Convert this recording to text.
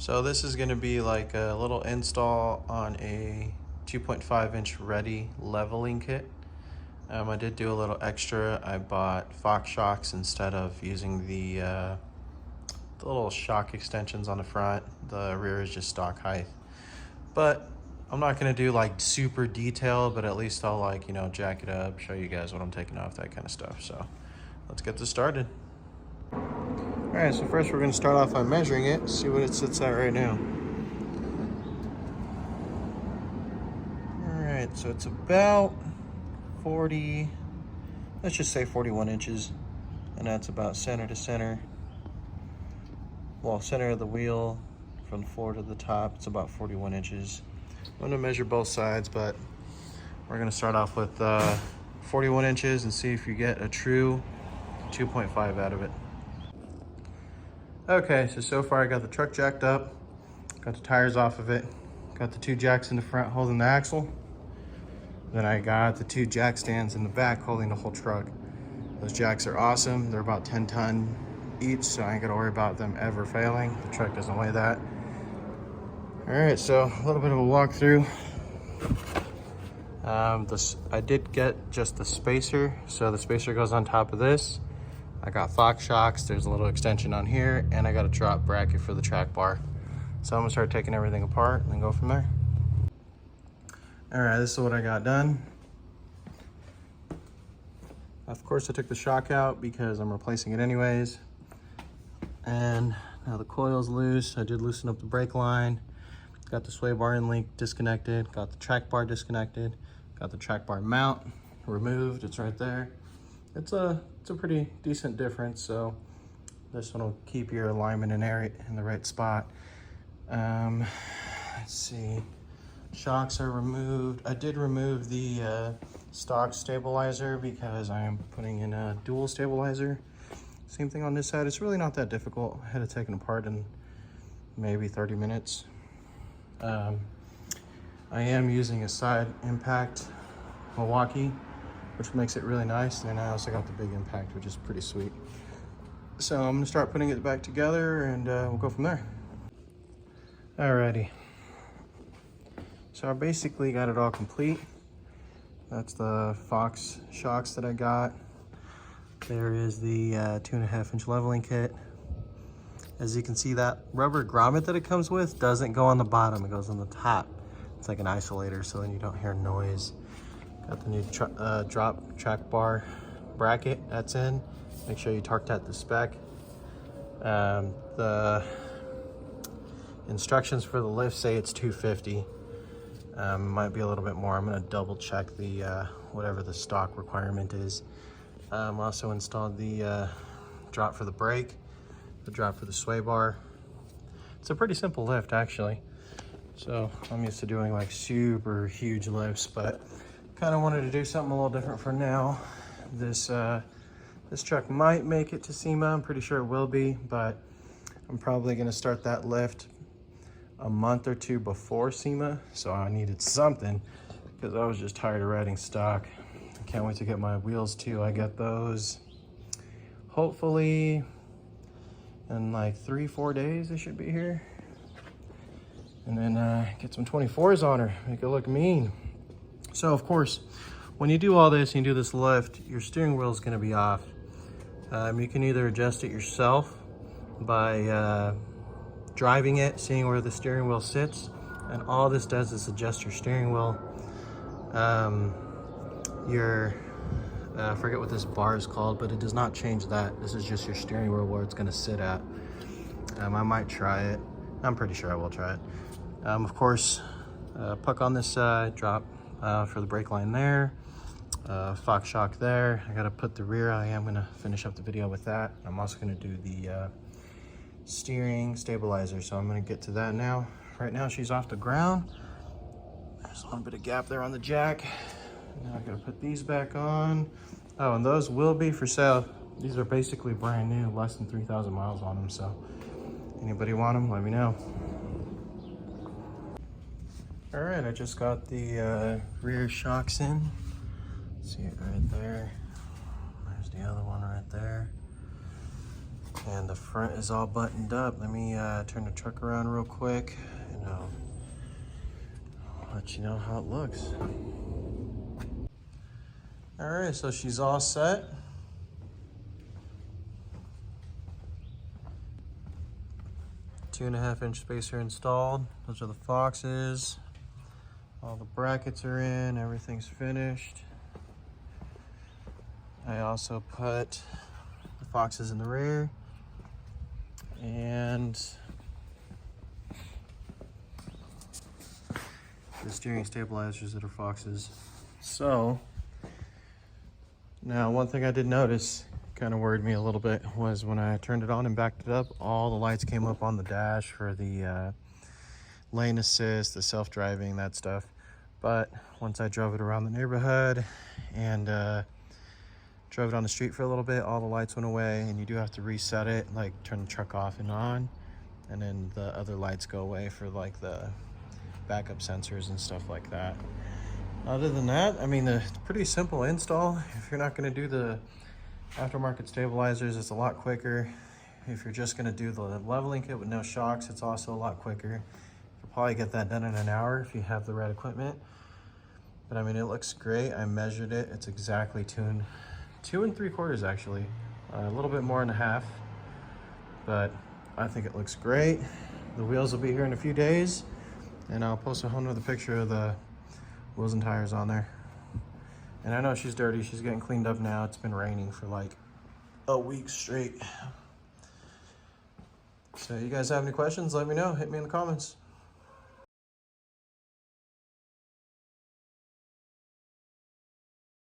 So this is going to be like a little install on a 2.5-inch ready leveling kit. I did do a little extra. I bought Fox shocks instead of using the little shock extensions on the front. The rear is just stock height. But I'm not going to do like super detailed, but at least I'll like, jack it up, show you guys what I'm taking off, that kind of stuff. So let's get this started. All right, so first we're going to start off by measuring it, see what it sits at right now. All right, so it's about 40, let's just say 41 inches, and that's about center to center. Well, center of the wheel from the floor to the top, it's about 41 inches. I'm going to measure both sides, but we're going to start off with 41 inches and see if you get a true 2.5 out of it. Okay, so far I got the truck jacked up, got the tires off of it, got the two jacks in the front holding the axle, then I got the two jack stands in the back holding the whole truck. Those jacks are awesome. They're about 10 ton each, so I ain't gotta worry about them ever failing. The truck doesn't weigh that. All right, so a little bit of a walkthrough. I did get just the spacer, so the spacer goes on top of this. I got Fox shocks, there's a little extension on here, and I got a drop bracket for the track bar. So I'm gonna start taking everything apart and then go from there. All right, this is what I got done. Of course, I took the shock out because I'm replacing it anyways. And now the coil's loose. I did loosen up the brake line. Got the sway bar in link disconnected. Got the track bar disconnected. Got the track bar mount removed. It's right there. It's a pretty decent difference. So this one will keep your alignment in the right spot. Let's see. Shocks are removed. I did remove the stock stabilizer because I am putting in a dual stabilizer. Same thing on this side. It's really not that difficult. I had it taken apart in maybe 30 minutes. I am using a side impact Milwaukee, which makes it really nice. And then I also got the big impact, which is pretty sweet. So I'm gonna start putting it back together and we'll go from there. Alrighty. So I basically got it all complete. That's the Fox shocks that I got. There is the 2.5-inch leveling kit. As you can see, that rubber grommet that it comes with doesn't go on the bottom, it goes on the top. It's like an isolator, so then you don't hear noise. Got the new drop track bar bracket that's in. Make sure you torque that to spec. The instructions for the lift say it's 250. Might be a little bit more. I'm gonna double check the whatever the stock requirement is. Also installed the drop for the brake, the drop for the sway bar. It's a pretty simple lift actually. So I'm used to doing like super huge lifts, but kind of wanted to do something a little different for now. This truck might make it to SEMA. I'm pretty sure it will be, but I'm probably gonna start that lift a month or two before SEMA. So I needed something because I was just tired of riding stock. I can't wait to get my wheels too. I get those hopefully in like 3-4 days. They should be here. And then get some 24s on her, make it look mean. So of course, when you do all this and you do this lift, your steering wheel is gonna be off. You can either adjust it yourself by driving it, seeing where the steering wheel sits. And all this does is adjust your steering wheel. I forget what this bar is called, but it does not change that. This is just your steering wheel where it's gonna sit at. I might try it. I'm pretty sure I will try it. Of course, puck on this side, drop for the brake line there, Fox shock there. I gotta put the rear. I am gonna finish up the video with that. I'm also gonna do the steering stabilizer, so I'm gonna get to that now. Right now she's off the ground. There's a little bit of gap there on the jack. Now I gotta put these back on. Oh, and those will be for sale. These are basically brand new, less than 3,000 miles on them. So anybody want them, let me know. All right, I just got the rear shocks in. See it right there. There's the other one right there. And the front is all buttoned up. Let me turn the truck around real quick and I'll let you know how it looks. All right, so she's all set. Two and a half inch spacer installed. Those are the Foxes. All the brackets are in, everything's finished. I also put the Foxes in the rear and the steering stabilizers that are Foxes. So now one thing I did notice kind of worried me a little bit was when I turned it on and backed it up, all the lights came up on the dash for the lane assist, the self-driving, that stuff. But once I drove it around the neighborhood and drove it on the street for a little bit, all the lights went away, and you do have to reset it, like turn the truck off and on, and then the other lights go away for like the backup sensors and stuff like that. Other than that, I mean, it's a pretty simple install. If you're not going to do the aftermarket stabilizers, it's a lot quicker. If you're just going to do the leveling kit with no shocks, it's also a lot quicker. You'll probably get that done in an hour if you have the right equipment. But I mean, it looks great. I measured it. It's exactly 2 3/4 actually. A little bit more than a half, but I think it looks great. The wheels will be here in a few days, and I'll post a whole nother picture of the wheels and tires on there. And I know she's dirty. She's getting cleaned up now. It's been raining for like a week straight. So you guys have any questions, let me know. Hit me in the comments.